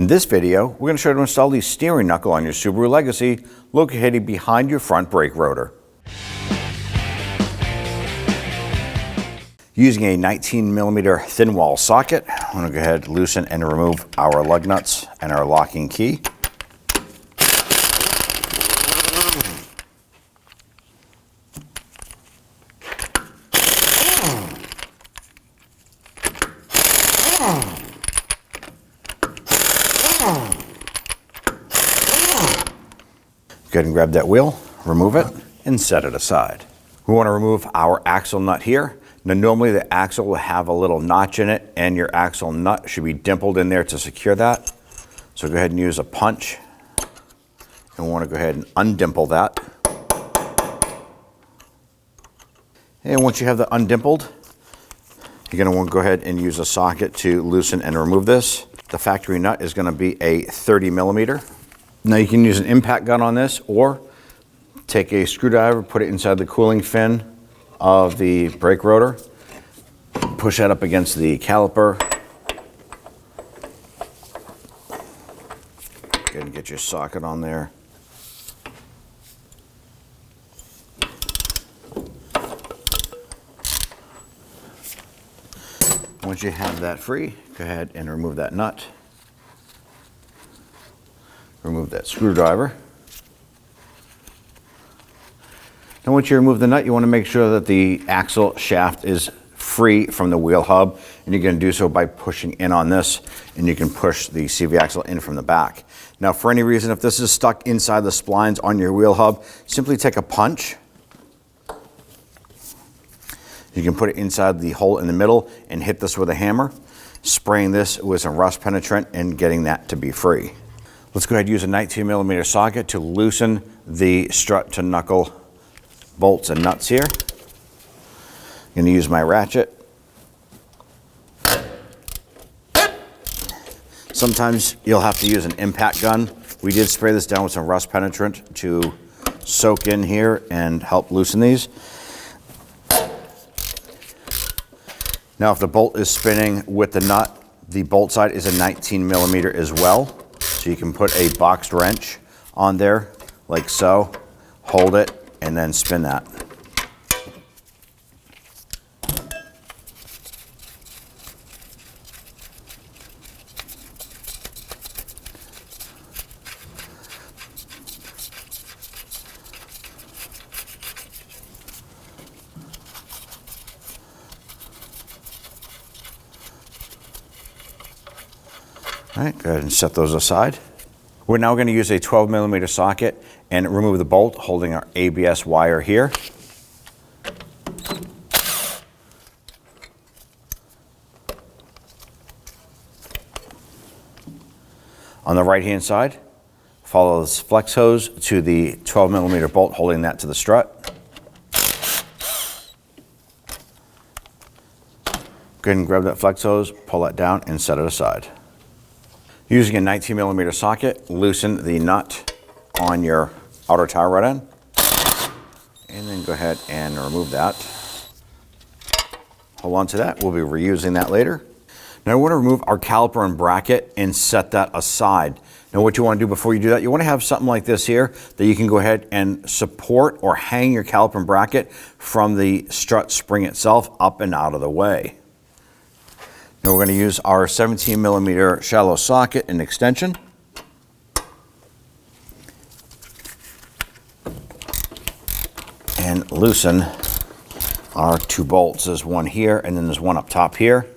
In this video, we're going to show you how to install the steering knuckle on your Subaru Legacy located behind your front brake rotor. Using a 19mm thin wall socket, I'm going to go ahead, loosen and remove our lug nuts and our locking key. Go ahead and grab that wheel, remove it, and set it aside. We want to remove our axle nut here. Now normally the axle will have a little notch in it and your axle nut should be dimpled in there to secure that. So go ahead and use a punch. And we want to go ahead and undimple that. And once you have that undimpled, you're going to want to go ahead and use a socket to loosen and remove this. The factory nut is going to be a 30mm. Now you can use an impact gun on this or take a screwdriver, put it inside the cooling fin of the brake rotor, push that up against the caliper. Go ahead and get your socket on there. Once you have that free, go ahead and remove that nut. Remove that screwdriver. And once you remove the nut, you want to make sure that the axle shaft is free from the wheel hub, and you're going to do so by pushing in on this, and you can push the CV axle in from the back. Now for any reason, if this is stuck inside the splines on your wheel hub, simply take a punch. You can put it inside the hole in the middle and hit this with a hammer, spraying this with some rust penetrant and getting that to be free. Let's go ahead and use a 19mm socket to loosen the strut to knuckle bolts and nuts here. I'm going to use my ratchet. Sometimes you'll have to use an impact gun. We did spray this down with some rust penetrant to soak in here and help loosen these. Now if the bolt is spinning with the nut, the bolt side is a 19mm as well. So you can put a boxed wrench on there like so, hold it, and then spin that. All right, go ahead and set those aside. We're now going to use a 12mm socket and remove the bolt holding our ABS wire here. On the right hand side, follow this flex hose to the 12mm bolt holding that to the strut. Go ahead and grab that flex hose, pull that down and set it aside. Using a 19mm socket, loosen the nut on your outer tire rod end, and then go ahead and remove that. Hold on to that, we'll be reusing that later. Now we want to remove our caliper and bracket and set that aside. Now what you want to do before you do that, you want to have something like this here that you can go ahead and support or hang your caliper and bracket from the strut spring itself up and out of the way. Now we're going to use our 17mm shallow socket and extension. And loosen our two bolts. There's one here and then there's one up top here.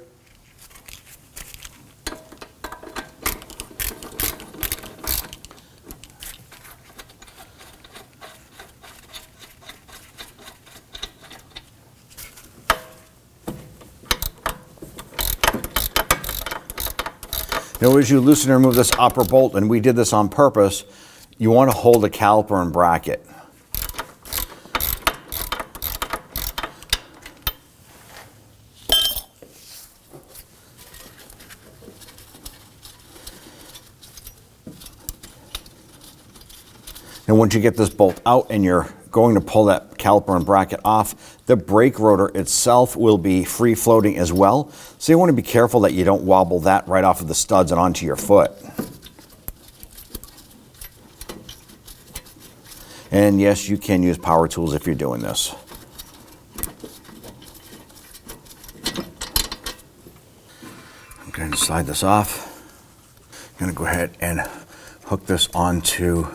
Now as you loosen and remove this upper bolt, and we did this on purpose, you want to hold the caliper and bracket. And once you get this bolt out and you're going to pull that caliper and bracket off, the brake rotor itself will be free floating as well. So you want to be careful that you don't wobble that right off of the studs and onto your foot. And yes, you can use power tools if you're doing this. I'm going to slide this off. I'm going to go ahead and hook this onto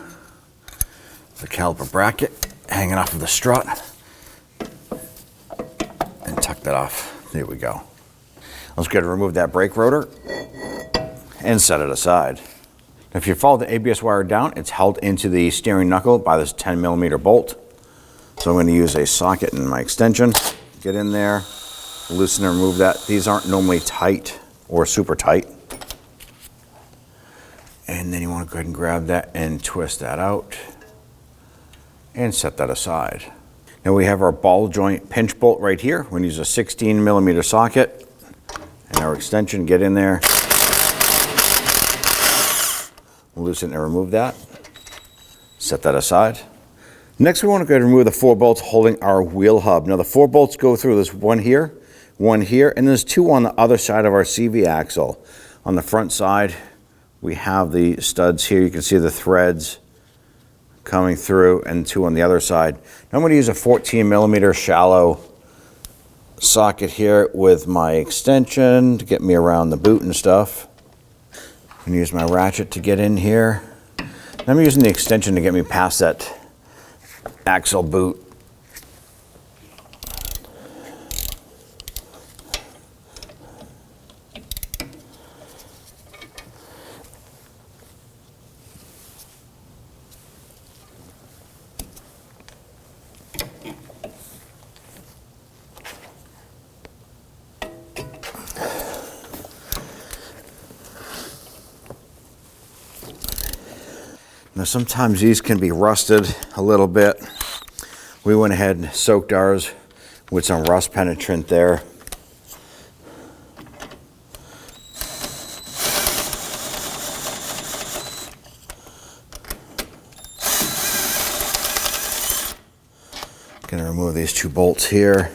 the caliper bracket hanging off of the strut and tuck that off. There we go. Let's go ahead and remove that brake rotor and set it aside. If you follow the ABS wire down, it's held into the steering knuckle by this 10mm bolt. So I'm going to use a socket in my extension. Get in there, loosen and remove that. These aren't normally tight or super tight. And then you want to go ahead and grab that and twist that out and set that aside. Now we have our ball joint pinch bolt right here. We're going to use a 16mm socket and our extension. Get in there, loosen and remove that. Set that aside. Next, we want to go ahead and remove the 4 bolts holding our wheel hub. Now the 4 bolts go through this one here, and there's 2 on the other side of our CV axle. On the front side, we have the studs here. You can see the threads coming through, and 2 on the other side. Now I'm going to use a 14mm shallow socket here with my extension to get me around the boot and stuff. I'm going to use my ratchet to get in here. And I'm using the extension to get me past that axle boot. Now sometimes these can be rusted a little bit. We went ahead and soaked ours with some rust penetrant there. Gonna remove these 2 bolts here.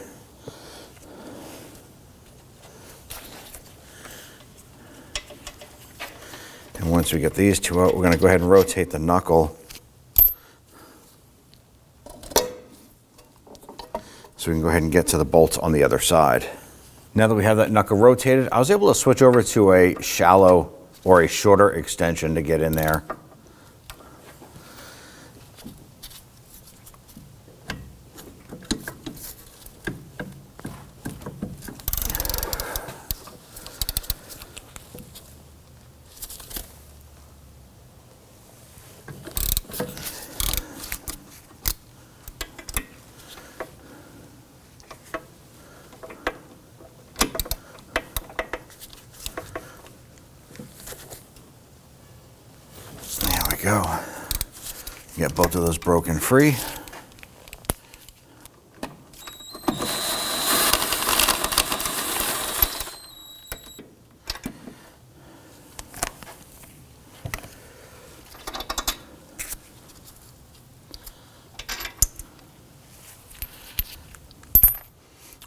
And once we get these 2 out, we're going to go ahead and rotate the knuckle so we can go ahead and get to the bolts on the other side. Now that we have that knuckle rotated, I was able to switch over to a shallow or a shorter extension to get in there. Go. Get both of those broken free.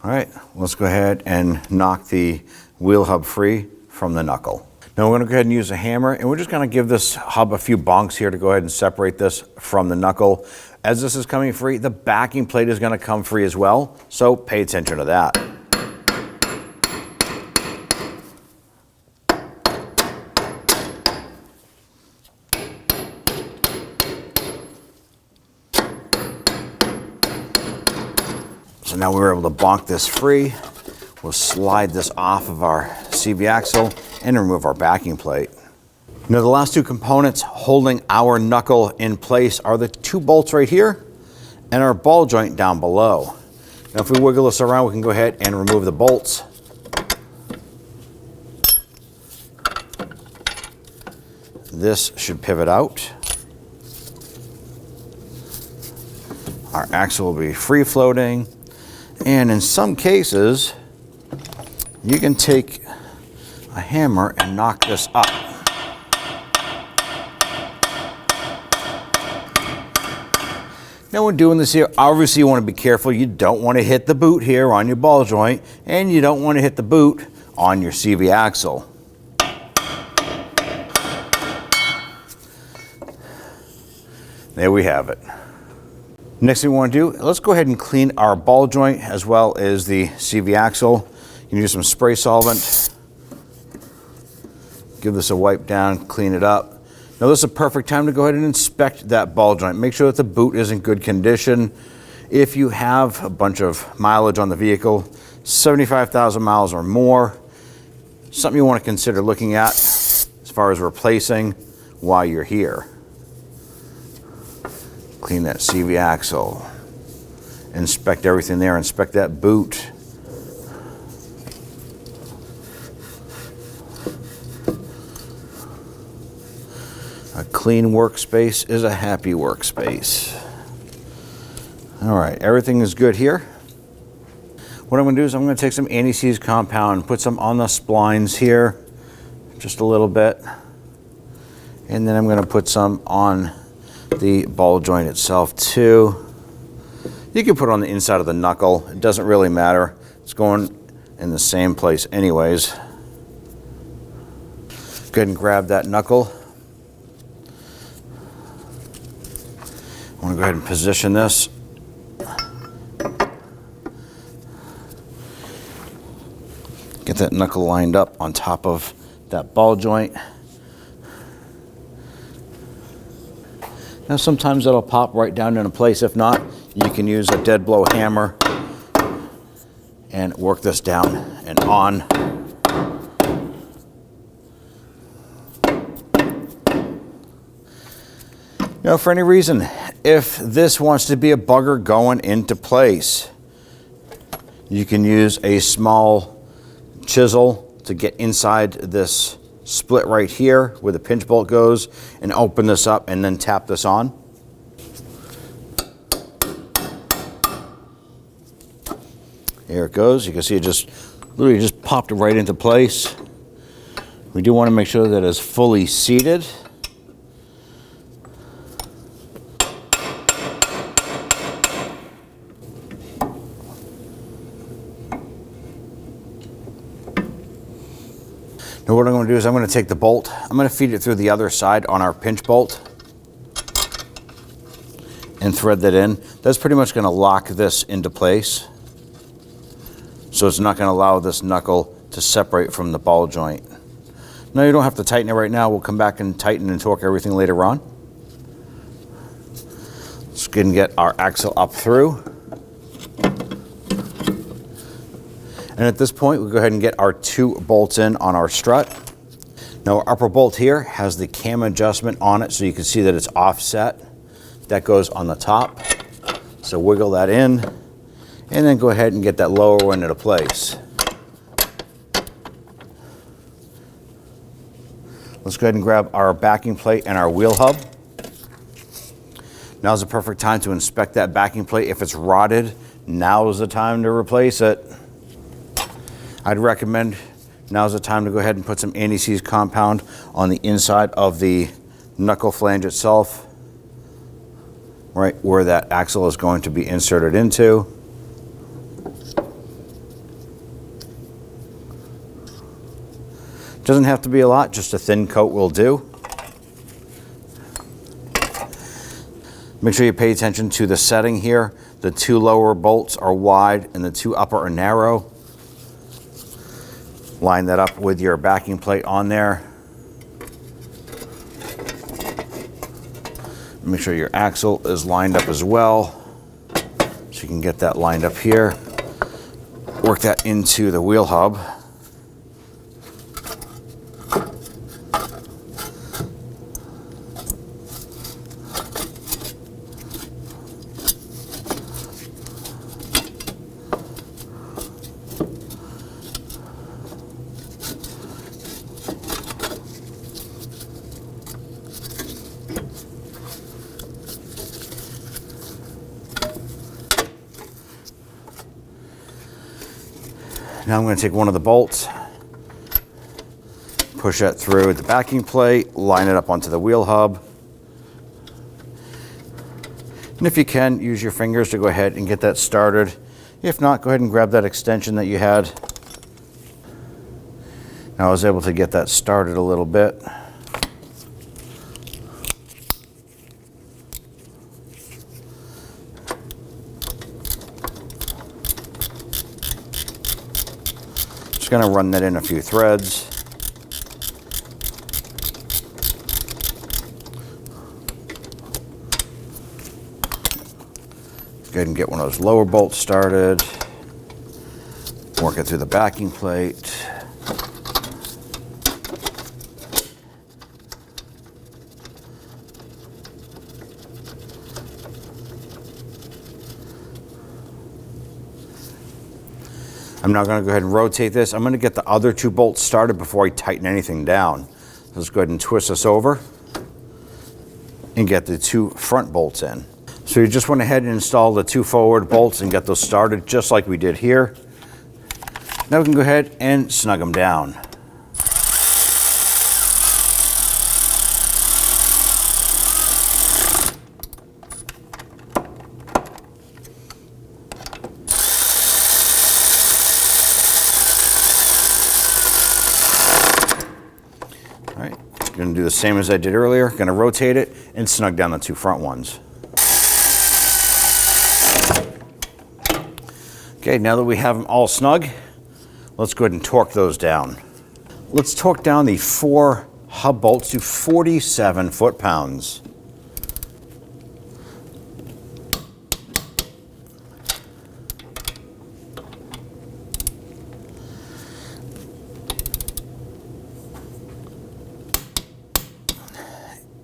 All right, let's go ahead and knock the wheel hub free from the knuckle. Now we're going to go ahead and use a hammer, and we're just going to give this hub a few bonks here to go ahead and separate this from the knuckle. As this is coming free, the backing plate is going to come free as well, so pay attention to that. So now we were able to bonk this free. We'll slide this off of our CV axle and remove our backing plate. Now the last 2 components holding our knuckle in place are the 2 bolts right here and our ball joint down below. Now if we wiggle this around, we can go ahead and remove the bolts. This should pivot out. Our axle will be free floating, and in some cases you can take a hammer and knock this up. Now when doing this here, obviously you want to be careful. You don't want to hit the boot here on your ball joint, and you don't want to hit the boot on your CV axle. There we have it. Next thing we want to do, let's go ahead and clean our ball joint as well as the CV axle. You can use some spray solvent. Give this a wipe down, clean it up. Now this is a perfect time to go ahead and inspect that ball joint. Make sure that the boot is in good condition. If you have a bunch of mileage on the vehicle, 75,000 miles or more, something you want to consider looking at as far as replacing while you're here. Clean that CV axle. Inspect everything there. Inspect that boot. A clean workspace is a happy workspace. All right, everything is good here. What I'm going to do is I'm going to take some anti-seize compound and put some on the splines here, just a little bit. And then I'm going to put some on the ball joint itself too. You can put it on the inside of the knuckle. It doesn't really matter. It's going in the same place anyways. Go ahead and grab that knuckle. I want to go ahead and position this. Get that knuckle lined up on top of that ball joint. Now sometimes that'll pop right down into place. If not, you can use a dead blow hammer and work this down and on. Now for any reason, if this wants to be a bugger going into place, you can use a small chisel to get inside this split right here where the pinch bolt goes and open this up and then tap this on. There it goes. You can see it just literally just popped right into place. We do want to make sure that it's fully seated. Now what I'm going to do is I'm going to take the bolt, I'm going to feed it through the other side on our pinch bolt and thread that in. That's pretty much going to lock this into place. So it's not going to allow this knuckle to separate from the ball joint. Now you don't have to tighten it right now. We'll come back and tighten and torque everything later on. Let's go ahead and get our axle up through. And at this point, we'll go ahead and get our 2 bolts in on our strut. Now our upper bolt here has the cam adjustment on it, so you can see that it's offset. That goes on the top. So wiggle that in, and then go ahead and get that lower one into place. Let's go ahead and grab our backing plate and our wheel hub. Now's the perfect time to inspect that backing plate. If it's rotted, now is the time to replace it. I'd recommend now's the time to go ahead and put some anti-seize compound on the inside of the knuckle flange itself, right where that axle is going to be inserted into. Doesn't have to be a lot, just a thin coat will do. Make sure you pay attention to the setting here. The 2 lower bolts are wide and the 2 upper are narrow. Line that up with your backing plate on there. Make sure your axle is lined up as well, so you can get that lined up here. Work that into the wheel hub. Now I'm going to take one of the bolts, push that through the backing plate, line it up onto the wheel hub. And if you can, use your fingers to go ahead and get that started. If not, go ahead and grab that extension that you had. Now I was able to get that started a little bit. Gonna run that in a few threads. Go ahead and get one of those lower bolts started. Work it through the backing plate. I'm now going to go ahead and rotate this. I'm going to get the other two bolts started before I tighten anything down. Let's go ahead and twist this over and get the two front bolts in. So you just went ahead and installed the two forward bolts and get those started just like we did here. Now we can go ahead and snug them down. All right, going to do the same as I did earlier. Going to rotate it and snug down the two front ones. Okay, now that we have them all snug, let's go ahead and torque those down. Let's torque down the 4 hub bolts to 47 foot-pounds.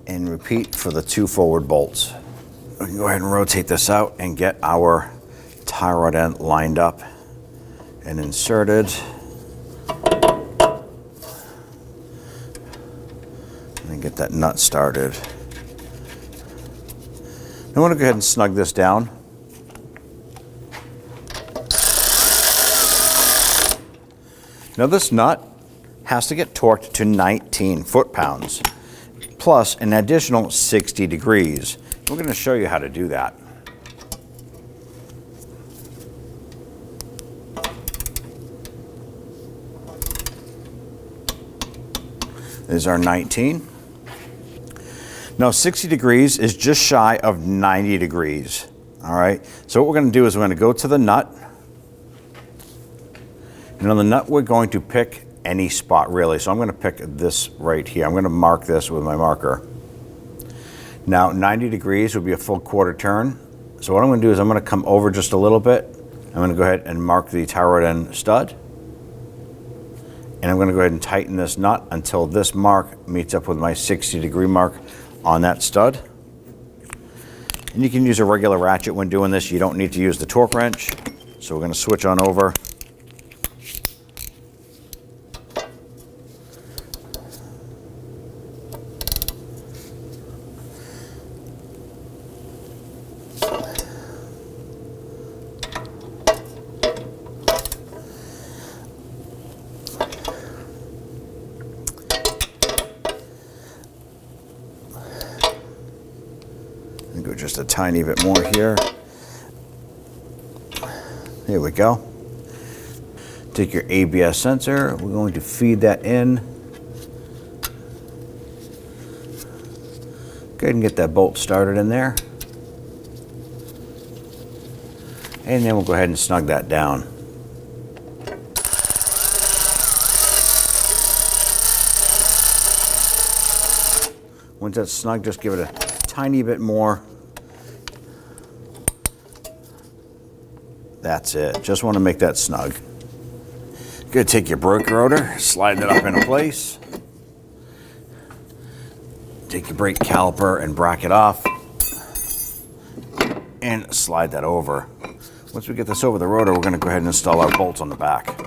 And repeat for the 2 forward bolts. We can go ahead and rotate this out and get our tie rod end lined up and inserted. And get that nut started. I want to go ahead and snug this down. Now this nut has to get torqued to 19 foot-pounds plus an additional 60 degrees. We're going to show you how to do that. Is our 19. Now 60 degrees is just shy of 90 degrees. All right, so what we're going to do is we're going to go to the nut, and on the nut we're going to pick any spot really. So I'm going to pick this right here. I'm going to mark this with my marker. Now 90 degrees would be a full quarter turn. So what I'm going to do is I'm going to come over just a little bit. I'm going to go ahead and mark the tie rod end stud. And I'm going to go ahead and tighten this nut until this mark meets up with my 60 degree mark on that stud. And you can use a regular ratchet when doing this. You don't need to use the torque wrench. So we're going to switch on over. Go just a tiny bit more here. Here we go. Take your ABS sensor. We're going to feed that in. Go ahead and get that bolt started in there. And then we'll go ahead and snug that down. Once that's snug, just give it a tiny bit more. That's it. Just want to make that snug. Good. Take your brake rotor, slide that up into place. Take your brake caliper and bracket off, and slide that over. Once we get this over the rotor, we're going to go ahead and install our bolts on the back.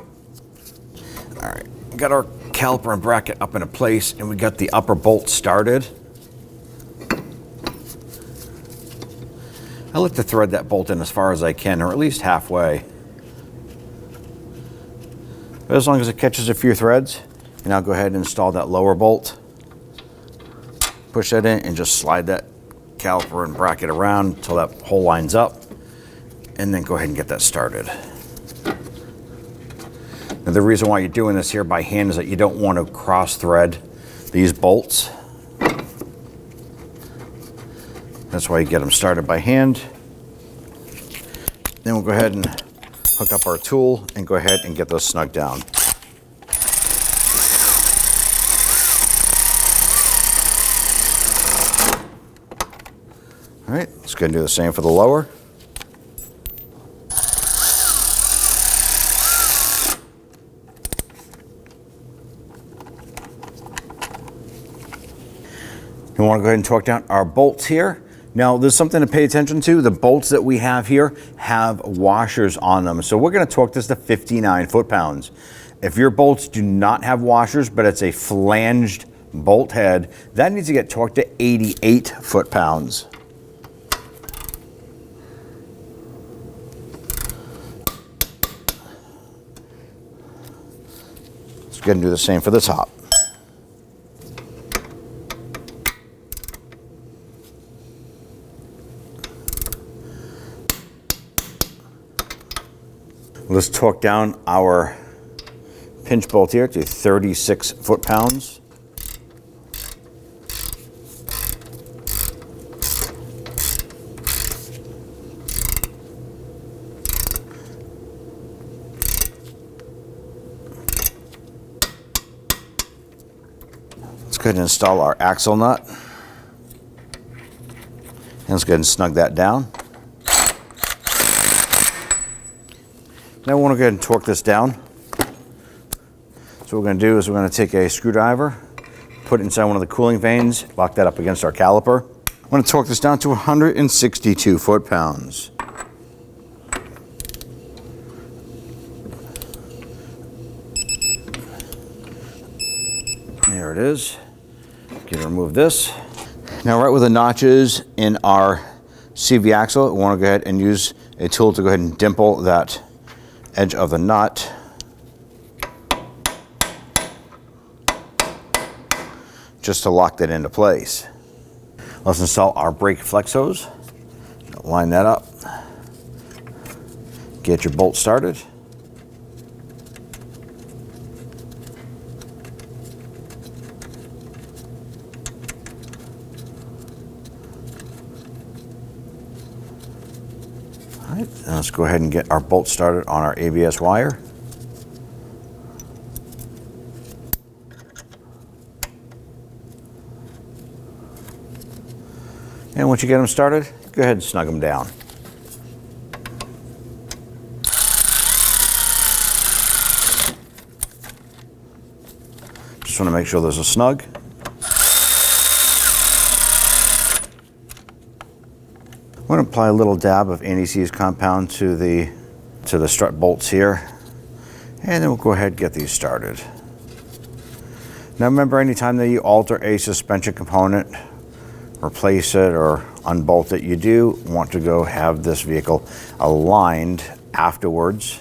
All right, we got our caliper and bracket up into place, and we got the upper bolt started. I like to thread that bolt in as far as I can, or at least halfway. But as long as it catches a few threads, and I'll go ahead and install that lower bolt. Push that in and just slide that caliper and bracket around until that hole lines up, and then go ahead and get that started. Now the reason why you're doing this here by hand is that you don't want to cross thread these bolts. That's why you get them started by hand. Then we'll go ahead and hook up our tool and go ahead and get those snug down. All right, let's go and do the same for the lower. We want to go ahead and torque down our bolts here. Now, there's something to pay attention to. The bolts that we have here have washers on them. So we're going to torque this to 59 foot-pounds. If your bolts do not have washers, but it's a flanged bolt head, that needs to get torqued to 88 foot-pounds. Let's go ahead and do the same for the top. Let's torque down our pinch bolt here to 36 foot-pounds. Let's go ahead and install our axle nut. And let's go ahead and snug that down. Now we want to go ahead and torque this down. So what we're going to do is we're going to take a screwdriver, put it inside one of the cooling vanes, lock that up against our caliper. I'm going to torque this down to 162 foot-pounds. There it is. Can remove this. Now right with the notches in our CV axle, we want to go ahead and use a tool to go ahead and dimple that edge of the nut. Just to lock that into place. Let's install our brake flex hose. Line that up. Get your bolt started. All right, now let's go ahead and get our bolt started on our ABS wire. And once you get them started, go ahead and snug them down. Just want to make sure there's a snug. I'm going to apply a little dab of anti-seize compound to the strut bolts here, and then we'll go ahead and get these started. Now remember, anytime that you alter a suspension component, replace it or unbolt it, you do want to go have this vehicle aligned afterwards.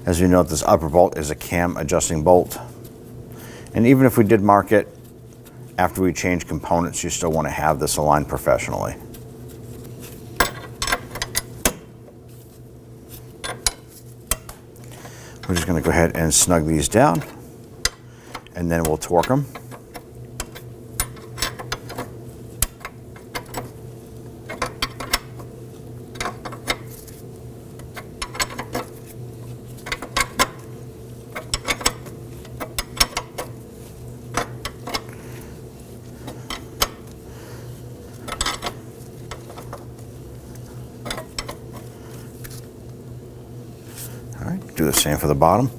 As you note, this upper bolt is a cam adjusting bolt, and even if we did mark it after we change components, you still want to have this aligned professionally. We're just going to go ahead and snug these down, and then we'll torque them. All right, do the same for the bottom.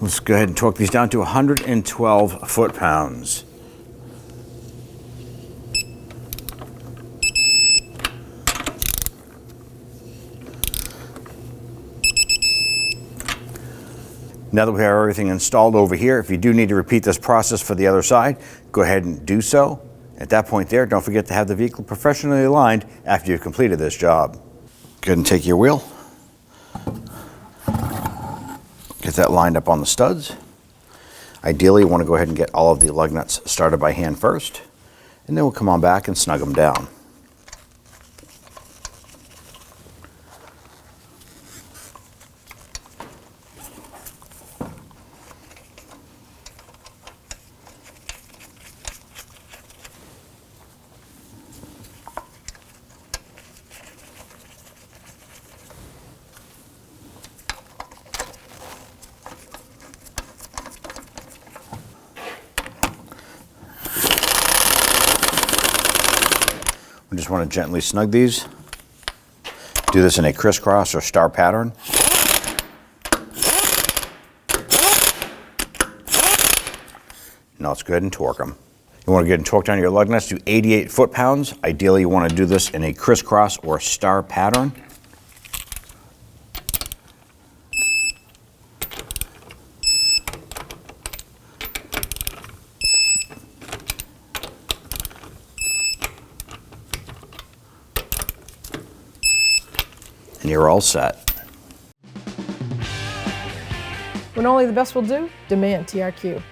Let's go ahead and torque these down to 112 foot-pounds. Now that we have everything installed over here, if you do need to repeat this process for the other side, go ahead and do so. At that point there, don't forget to have the vehicle professionally aligned after you've completed this job. Go ahead and take your wheel. Get that lined up on the studs. Ideally, you want to go ahead and get all of the lug nuts started by hand first, and then we'll come on back and snug them down. We just want to gently snug these. Do this in a crisscross or star pattern. Now let's go ahead and torque them. You want to get and torque down your lug nuts to 88 foot-pounds. Ideally, you want to do this in a crisscross or star pattern. And you're all set. When only the best will do, demand TRQ.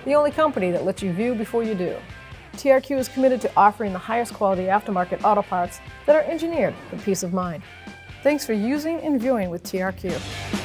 The only company that lets you view before you do. TRQ is committed to offering the highest quality aftermarket auto parts that are engineered for peace of mind. Thanks for using and viewing with TRQ.